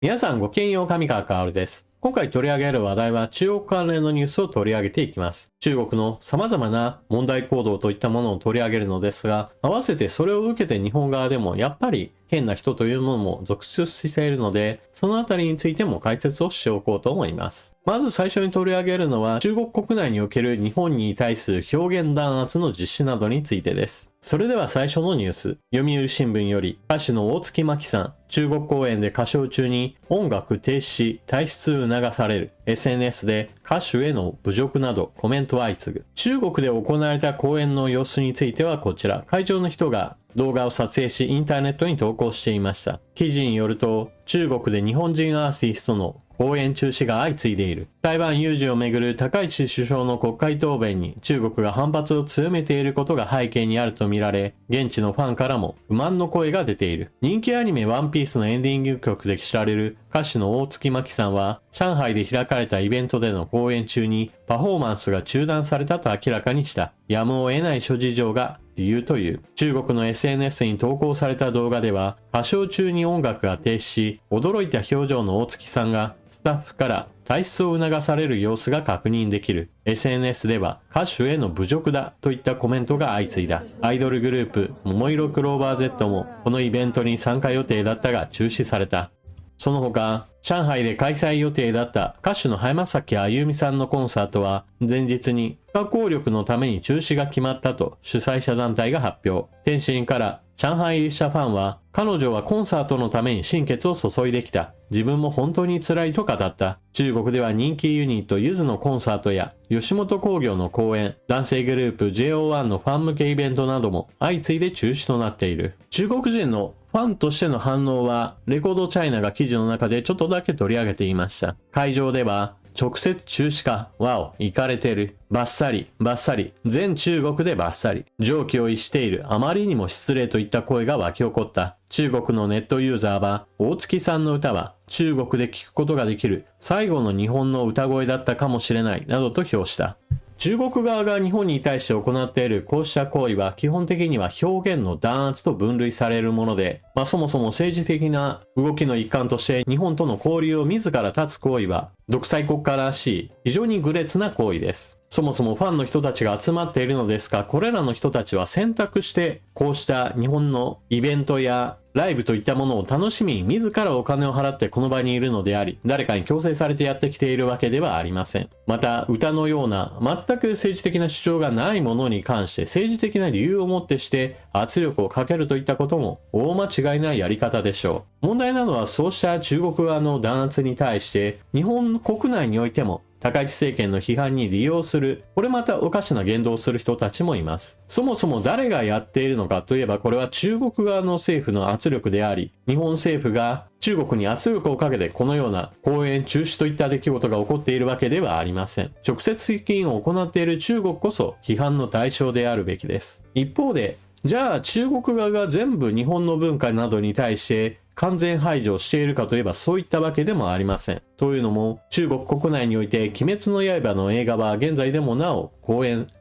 皆さんごきげんよう、上川かおるです。今回取り上げる話題は中国関連のニュースを取り上げていきます。中国の様々な問題行動といったものを取り上げるのですが、合わせてそれを受けて日本側でもやっぱり変な人というものも続出しているので、そのあたりについても解説をしておこうと思います。まず最初に取り上げるのは中国国内における日本に対する表現弾圧の実施などについてです。それでは最初のニュース。読売新聞より歌手の大月真紀さん、中国公演で歌唱中に音楽停止し退出促される。SNS で歌手への侮辱などコメント相次ぐ。中国で行われた公演の様子についてはこちら。会場の人が動画を撮影しインターネットに投稿していました。記事によると中国で日本人アーティストの公演中止が相次いでいる。台湾有事をめぐる高市首相の国会答弁に中国が反発を強めていることが背景にあるとみられ、現地のファンからも不満の声が出ている。人気アニメワンピースのエンディング曲で知られる歌手の大月真紀さんは、上海で開かれたイベントでの公演中にパフォーマンスが中断されたと明らかにした。やむを得ない諸事情が理由という。中国の SNS に投稿された動画では、歌唱中に音楽が停止し、驚いた表情の大月さんがスタッフから退出を促される様子が確認できる。SNS では歌手への侮辱だといったコメントが相次いだ。アイドルグループ桃色クローバー Z もこのイベントに参加予定だったが中止された。その他、上海で開催予定だった歌手の浜崎あゆみさんのコンサートは前日に不可抗力のために中止が決まったと主催者団体が発表。天津から上海入りしたファンは、彼女はコンサートのために心血を注いできた。自分も本当に辛いと語った。中国では人気ユニットゆずのコンサートや吉本興業の公演、男性グループ JO1 のファン向けイベントなども相次いで中止となっている。中国人のファンとしての反応は、レコードチャイナが記事の中でちょっとだけ取り上げていました。会場では、直接中止か、わお、イカれてる。バッサリ、バッサリ、全中国でバッサリ。常軌を逸している、あまりにも失礼といった声が湧き起こった。中国のネットユーザーは、大月さんの歌は中国で聴くことができる最後の日本の歌声だったかもしれない、などと評した。中国側が日本に対して行っているこうした行為は基本的には表現の弾圧と分類されるもので、そもそも政治的な動きの一環として日本との交流を自ら断つ行為は独裁国家らしい非常に愚劣な行為です。そもそもファンの人たちが集まっているのですが、これらの人たちは選択してこうした日本のイベントやライブといったものを楽しみに自らお金を払ってこの場にいるのであり、誰かに強制されてやってきているわけではありません。また、歌のような全く政治的な主張がないものに関して政治的な理由をもってして圧力をかけるといったことも大間違いなやり方でしょう。問題なのはそうした中国側の弾圧に対して日本国内においても高市政権の批判に利用する、これまたおかしな言動をする人たちもいます。そもそも誰がやっているのかといえば、これは中国側の政府の圧力であり、日本政府が中国に圧力をかけてこのような公演中止といった出来事が起こっているわけではありません。直接責任を行っている中国こそ批判の対象であるべきです。一方で、じゃあ中国側が全部日本の文化などに対して完全排除しているかといえばそういったわけでもありません。というのも中国国内において鬼滅の刃の映画は現在でもなお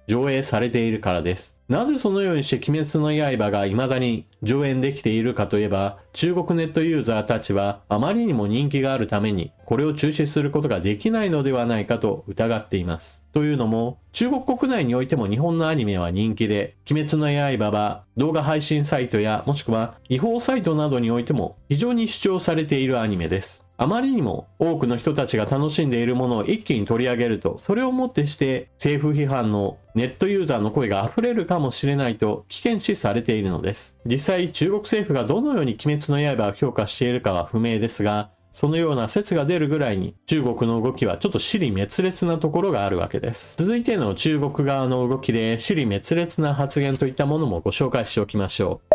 上映されているからです。なぜそのようにして鬼滅の刃が未だに上演できているかといえば、中国ネットユーザーたちはあまりにも人気があるためにこれを中止することができないのではないかと疑っています。というのも中国国内においても日本のアニメは人気で、鬼滅の刃は動画配信サイトやもしくは違法サイトなどにおいても非常に視聴されているアニメです。あまりにも多くの人たちが楽しんでいるものを一気に取り上げると、それをもってして政府批判のネットユーザーの声が溢れるかもしれないと危険視されているのです。実際中国政府がどのように鬼滅の刃を評価しているかは不明ですが、そのような説が出るぐらいに中国の動きはちょっと支離滅裂なところがあるわけです。続いての中国側の動きで支離滅裂な発言といったものもご紹介しておきましょう。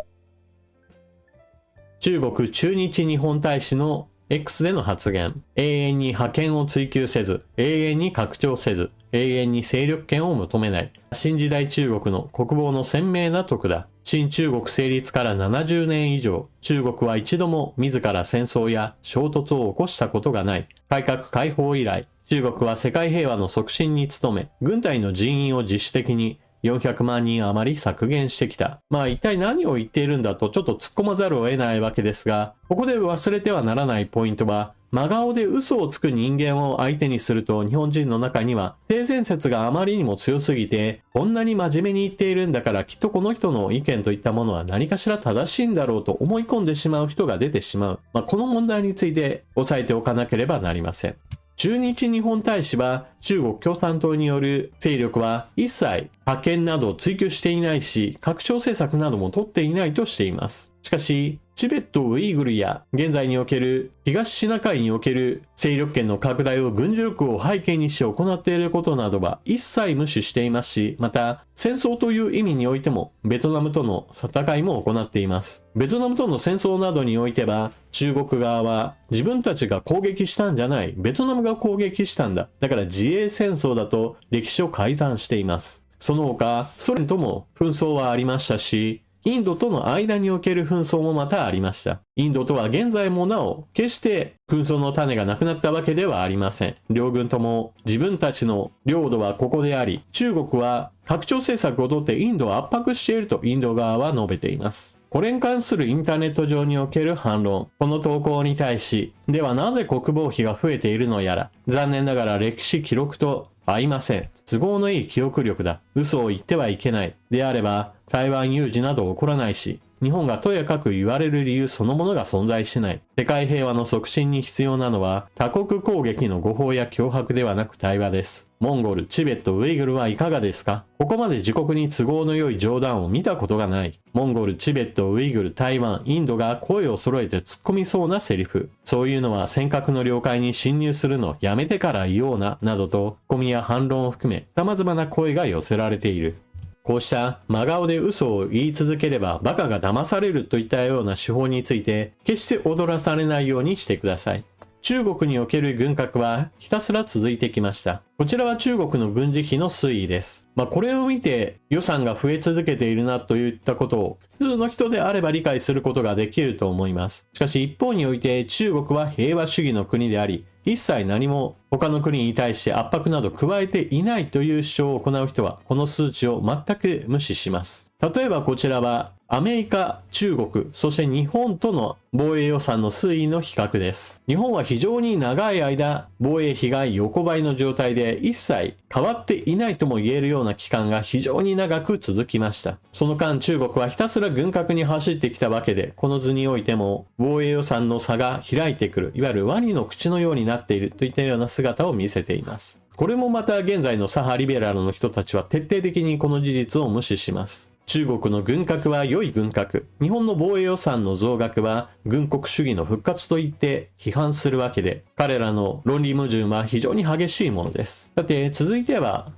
中国駐日日本大使のX での発言。永遠に覇権を追求せず、永遠に拡張せず、永遠に勢力圏を求めない。新時代中国の国防の鮮明な徳だ。新中国成立から70年以上、中国は一度も自ら戦争や衝突を起こしたことがない。改革開放以来、中国は世界平和の促進に努め、軍隊の人員を自主的に400万人余り削減してきた。一体何を言っているんだとちょっと突っ込まざるを得ないわけですが、ここで忘れてはならないポイントは、真顔で嘘をつく人間を相手にすると日本人の中には性善説があまりにも強すぎて、こんなに真面目に言っているんだからきっとこの人の意見といったものは何かしら正しいんだろうと思い込んでしまう人が出てしまう。この問題について押さえておかなければなりません。駐日日本大使は中国共産党による勢力は一切覇権などを追求していないし、拡張政策なども取っていないとしています。しかし、チベット・ウイグルや現在における東シナ海における勢力圏の拡大を軍事力を背景にして行っていることなどは一切無視していますし、また戦争という意味においてもベトナムとの戦いも行っています。ベトナムとの戦争などにおいては中国側は自分たちが攻撃したんじゃない、ベトナムが攻撃したんだ、だから自衛戦争だと歴史を改ざんしています。その他ソ連とも紛争はありましたし、インドとの間における紛争もまたありました。インドとは現在もなお決して紛争の種がなくなったわけではありません。両軍とも自分たちの領土はここであり、中国は拡張政策をとってインドを圧迫しているとインド側は述べています。これに関するインターネット上における反論。この投稿に対し、ではなぜ国防費が増えているのやら、残念ながら歴史記録と合いません。都合のいい記憶力だ。嘘を言ってはいけない。であれば、台湾有事など起こらないし、日本がとやかく言われる理由そのものが存在しない。世界平和の促進に必要なのは、他国攻撃の誤報や脅迫ではなく対話です。モンゴル、チベット、ウイグルはいかがですか？ここまで自国に都合の良い冗談を見たことがない。モンゴル、チベット、ウイグル、台湾、インドが声を揃えて突っ込みそうなセリフ。そういうのは尖閣の領海に侵入するのやめてから言おうな、などと、ツッコミや反論を含め様々な声が寄せられている。こうした真顔で嘘を言い続ければバカが騙されるといったような手法について決して踊らされないようにしてください。中国における軍拡はひたすら続いてきました。こちらは中国の軍事費の推移です。これを見て予算が増え続けているなといったことを普通の人であれば理解することができると思います。しかし一方において中国は平和主義の国であり、一切何も他の国に対して圧迫など加えていないという主張を行う人はこの数値を全く無視します。例えばこちらはアメリカ、中国、そして日本との防衛予算の推移の比較です。日本は非常に長い間防衛費が横ばいの状態で一切変わっていないとも言えるような期間が非常に長く続きました。その間中国はひたすら軍拡に走ってきたわけで、この図においても防衛予算の差が開いてくる、いわゆるワニの口のようになっているといったような姿を見せています。これもまた現在の左派リベラルの人たちは徹底的にこの事実を無視します。中国の軍拡は良い軍拡、日本の防衛予算の増額は軍国主義の復活と言って批判するわけで、彼らの論理矛盾は非常に激しいものです。さて続いては、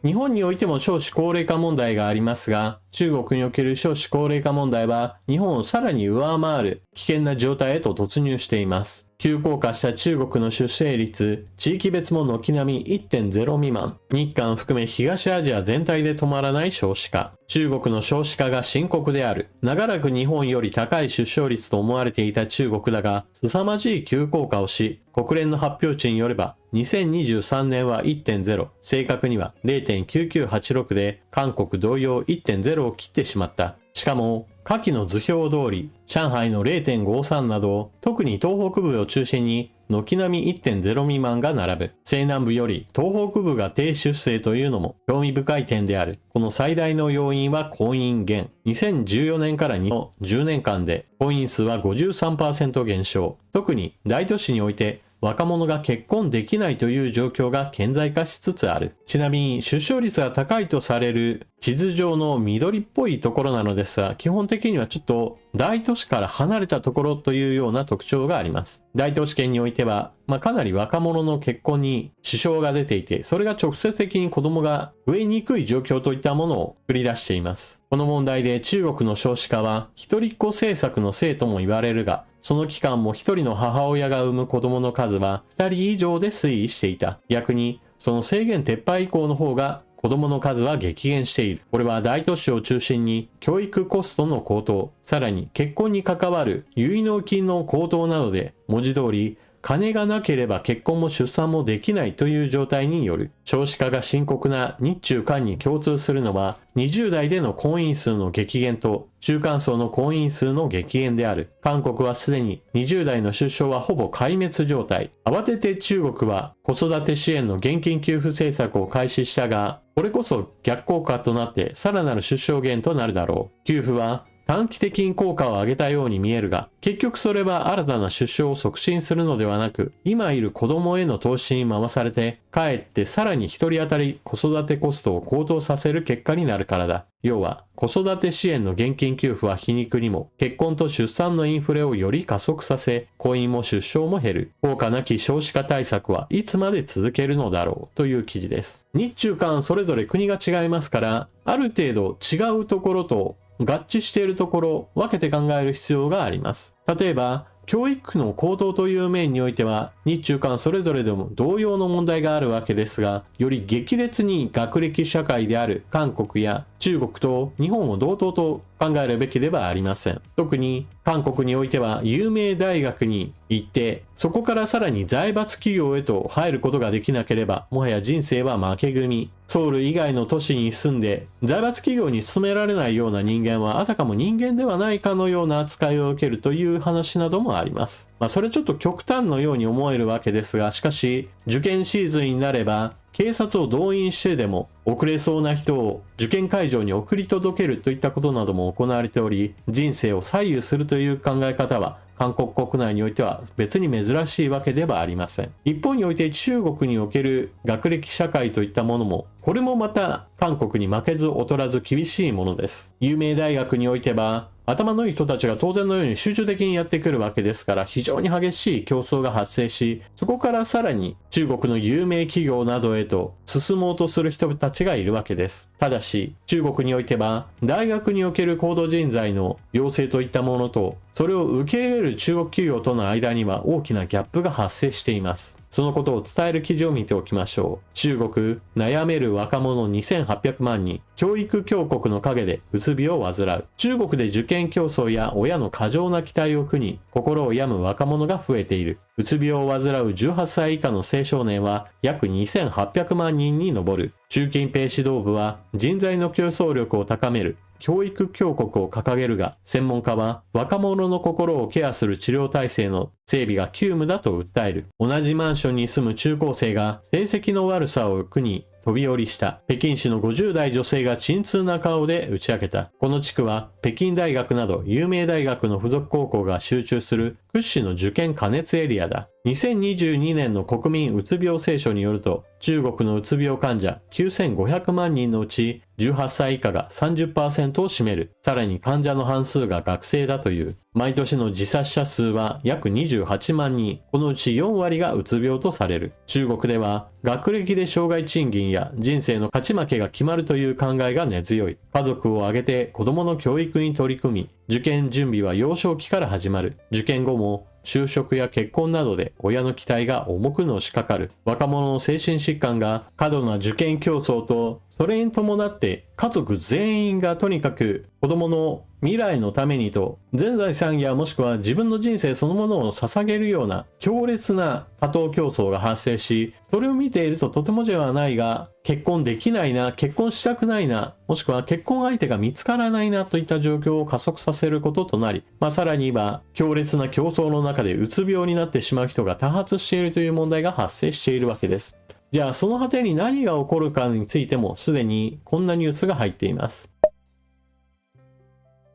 日本においても少子高齢化問題がありますが、中国における少子高齢化問題は日本をさらに上回る危険な状態へと突入しています。急降下した中国の出生率、地域別も軒並み 1.0 未満、日韓含め東アジア全体で止まらない少子化。中国の少子化が深刻である。長らく日本より高い出生率と思われていた中国だが、凄まじい急降下をし、国連の発表値によれば、2023年は 1.0、正確には 0.9986 で、韓国同様 1.0 を切ってしまった。しかも、下記の図表通り、上海の 0.53 など、特に東北部を中心に、軒並み 1.0 未満が並ぶ。西南部より東北部が低出生というのも興味深い点である。この最大の要因は婚姻減。2014年から2の10年間で婚姻数は 53% 減少。特に大都市において若者が結婚できないという状況が顕在化しつつある。ちなみに出生率が高いとされる地図上の緑っぽいところなのですが、基本的にはちょっと大都市から離れたところというような特徴があります。大都市圏においては、かなり若者の結婚に支障が出ていて、それが直接的に子供が増えにくい状況といったものを繰り出しています。この問題で中国の少子化は一人っ子政策のせいとも言われるが、その期間も一人の母親が産む子供の数は2人以上で推移していた。逆にその制限撤廃以降の方が子供の数は激減している。これは大都市を中心に教育コストの高騰、さらに結婚に関わる結納金の高騰などで文字通り金がなければ結婚も出産もできないという状態による。少子化が深刻な日中韓に共通するのは、20代での婚姻数の激減と中間層の婚姻数の激減である。韓国はすでに20代の出生はほぼ壊滅状態。慌てて中国は子育て支援の現金給付政策を開始したが、これこそ逆効果となってさらなる出生減となるだろう。給付は短期的に効果を上げたように見えるが、結局それは新たな出生を促進するのではなく、今いる子供への投資に回されて、かえってさらに一人当たり子育てコストを高騰させる結果になるからだ。要は、子育て支援の現金給付は皮肉にも、結婚と出産のインフレをより加速させ、婚姻も出生も減る。効果なき少子化対策はいつまで続けるのだろうという記事です。日中韓それぞれ国が違いますから、ある程度違うところと合致しているところ、分けて考える必要があります。例えば、教育費の高騰という面においては、日中韓それぞれでも同様の問題があるわけですが、より激烈に学歴社会である韓国や中国と日本を同等と考えるべきではありません。特に韓国においては有名大学に行って、そこからさらに財閥企業へと入ることができなければ、もはや人生は負け組。ソウル以外の都市に住んで、財閥企業に勤められないような人間は、あたかも人間ではないかのような扱いを受けるという話などもあります。それちょっと極端のように思えるわけですが、しかし、受験シーズンになれば、警察を動員してでも遅れそうな人を受験会場に送り届けるといったことなども行われており、人生を左右するという考え方は韓国国内においては別に珍しいわけではありません。一方において中国における学歴社会といったものも、これもまた韓国に負けず劣らず厳しいものです。有名大学においては頭のいい人たちが当然のように集中的にやってくるわけですから、非常に激しい競争が発生し、そこからさらに中国の有名企業などへと進もうとする人たちがいるわけです。ただし、中国においては大学における高度人材の養成といったものと、それを受け入れる中国企業との間には大きなギャップが発生しています。そのことを伝える記事を見ておきましょう。中国、悩める若者2800万人、教育強国の陰でうつ病を患う。中国で受験競争や親の過剰な期待を苦に、心を病む若者が増えている。うつ病を患う18歳以下の青少年は約2800万人に上る。習近平指導部は人材の競争力を高める教育強国を掲げるが、専門家は若者の心をケアする治療体制の整備が急務だと訴える。同じマンションに住む中高生が成績の悪さを苦に飛び降りした。北京市の50代女性が沈痛な顔で打ち明けた。この地区は北京大学など有名大学の付属高校が集中する屈指の受験過熱エリアだ。2022年の国民うつ病青書によると、中国のうつ病患者9500万人のうち18歳以下が 30% を占める。さらに患者の半数が学生だという。毎年の自殺者数は約28万人。このうち4割がうつ病とされる。中国では学歴で生涯賃金や人生の勝ち負けが決まるという考えが根強い。家族を挙げて子供の教育に取り組み、受験準備は幼少期から始まる。受験後も就職や結婚などで親の期待が重くのしかかる。若者の精神疾患が過度な受験競争と、それに伴って家族全員がとにかく子供の未来のためにと全財産やもしくは自分の人生そのものを捧げるような強烈な過当競争が発生し、それを見ているととてもではないが、結婚できないな、結婚したくないな、もしくは結婚相手が見つからないなといった状況を加速させることとなり、さらには強烈な競争の中でうつ病になってしまう人が多発しているという問題が発生しているわけです。じゃあその果てに何が起こるかについてもすでにこんなニュースが入っています。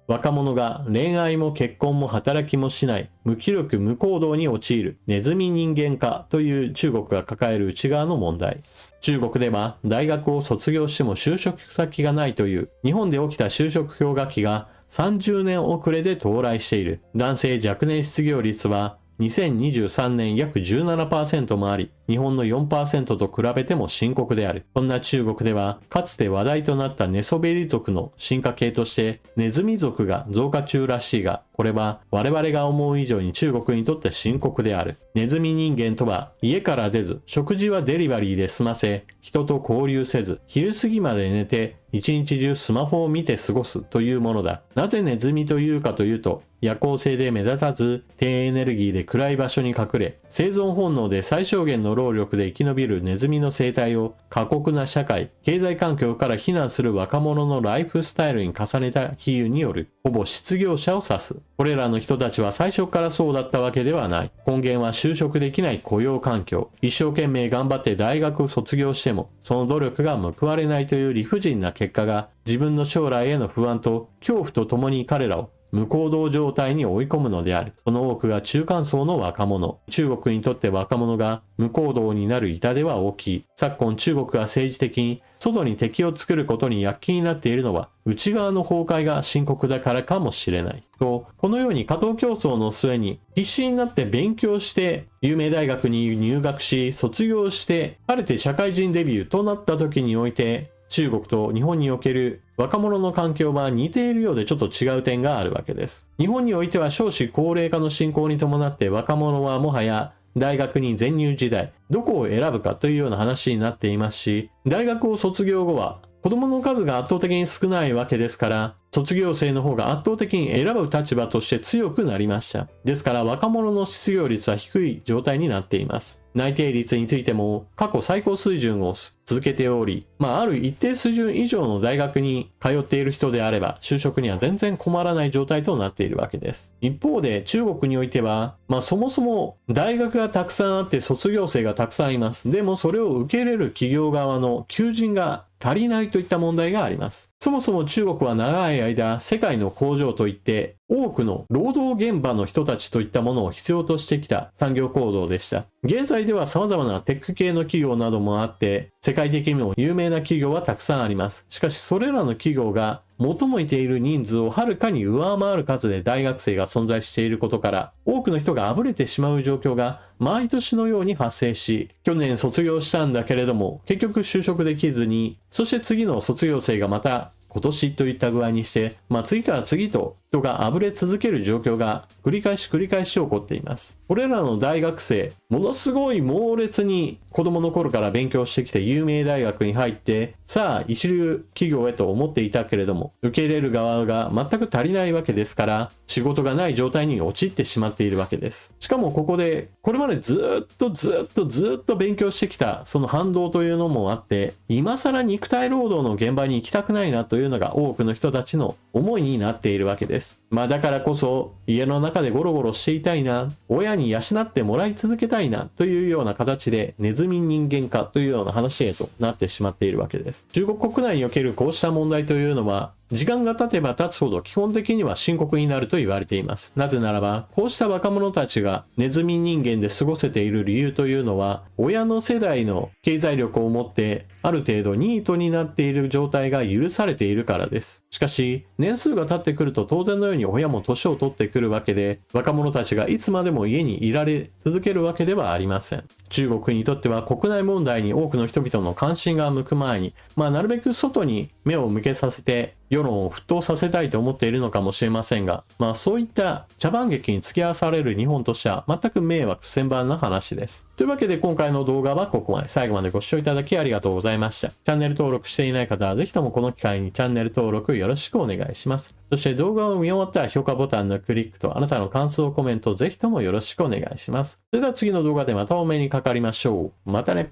若者が恋愛も結婚も働きもしない無気力無行動に陥るネズミ人間化という中国が抱える内側の問題。中国では大学を卒業しても就職先がないという日本で起きた就職氷河期が30年遅れで到来している。男性若年失業率は2023年約 17% もあり、日本の 4% と比べても深刻である。そんな中国では、かつて話題となった寝そべり族の進化系として、ネズミ族が増加中らしいが、これは我々が思う以上に中国にとって深刻である。ネズミ人間とは家から出ず、食事はデリバリーで済ませ、人と交流せず、昼過ぎまで寝て、一日中スマホを見て過ごすというものだ。なぜネズミというかというと、夜行性で目立たず、低エネルギーで暗い場所に隠れ、生存本能で最小限の労力で生き延びるネズミの生態を過酷な社会、経済環境から避難する若者のライフスタイルに重ねた比喩による、ほぼ失業者を指す。これらの人たちは最初からそうだったわけではない。根源は就職できない雇用環境。一生懸命頑張って大学を卒業しても、その努力が報われないという理不尽な結果が、自分の将来への不安と恐怖とともに彼らを無行動状態に追い込むのである。その多くが中間層の若者。中国にとって若者が無行動になる痛手は大きい。昨今中国が政治的に外に敵を作ることに躍起になっているのは内側の崩壊が深刻だからかもしれない。と、このように過当競争の末に必死になって勉強して有名大学に入学し卒業して晴れて社会人デビューとなった時において中国と日本における若者の環境は似ているようでちょっと違う点があるわけです。日本においては少子高齢化の進行に伴って若者はもはや大学に全入時代、どこを選ぶかというような話になっていますし、大学を卒業後は子供の数が圧倒的に少ないわけですから、卒業生の方が圧倒的に選ぶ立場として強くなりました。ですから若者の失業率は低い状態になっています。内定率についても過去最高水準を続けており、ある一定水準以上の大学に通っている人であれば就職には全然困らない状態となっているわけです。一方で中国においては、そもそも大学がたくさんあって卒業生がたくさんいます。でもそれを受け入れる企業側の求人が足りないといった問題があります。そもそも中国は長い間世界の工場といって多くの労働現場の人たちといったものを必要としてきた産業構造でした。現在では様々なテック系の企業などもあって世界的にも有名な企業はたくさんあります。しかしそれらの企業が求めている人数をはるかに上回る数で大学生が存在していることから多くの人があぶれてしまう状況が毎年のように発生し、去年卒業したんだけれども結局就職できずに、そして次の卒業生がまた今年といった具合にして、次から次と人があぶれ続ける状況が繰り返し起こっています。これらの大学生、ものすごい猛烈に子供の頃から勉強してきて有名大学に入って、さあ一流企業へと思っていたけれども、受け入れる側が全く足りないわけですから、仕事がない状態に陥ってしまっているわけです。しかもここで、これまでずっと勉強してきたその反動というのもあって、今更肉体労働の現場に行きたくないなというのが多くの人たちの思いになっているわけです。だからこそ家の中でゴロゴロしていたいな、親に養ってもらい続けたいなというような形でネズミ人間化というような話へとなってしまっているわけです。中国国内におけるこうした問題というのは時間が経てば経つほど基本的には深刻になると言われています。なぜならば、こうした若者たちがネズミ人間で過ごせている理由というのは、親の世代の経済力を持ってある程度ニートになっている状態が許されているからです。しかし、年数が経ってくると当然のように親も年を取ってくるわけで、若者たちがいつまでも家にいられ続けるわけではありません。中国にとっては国内問題に多くの人々の関心が向く前に、なるべく外に目を向けさせて世論を沸騰させたいと思っているのかもしれませんが、そういった茶番劇に付き合わされる日本としては全く迷惑千万な話です。というわけで今回の動画はここまで。最後までご視聴いただきありがとうございました。チャンネル登録していない方はぜひともこの機会にチャンネル登録よろしくお願いします。そして動画を見終わったら評価ボタンのクリックとあなたの感想コメントぜひともよろしくお願いします。それでは次の動画でまたお目にかかりましょう。またね。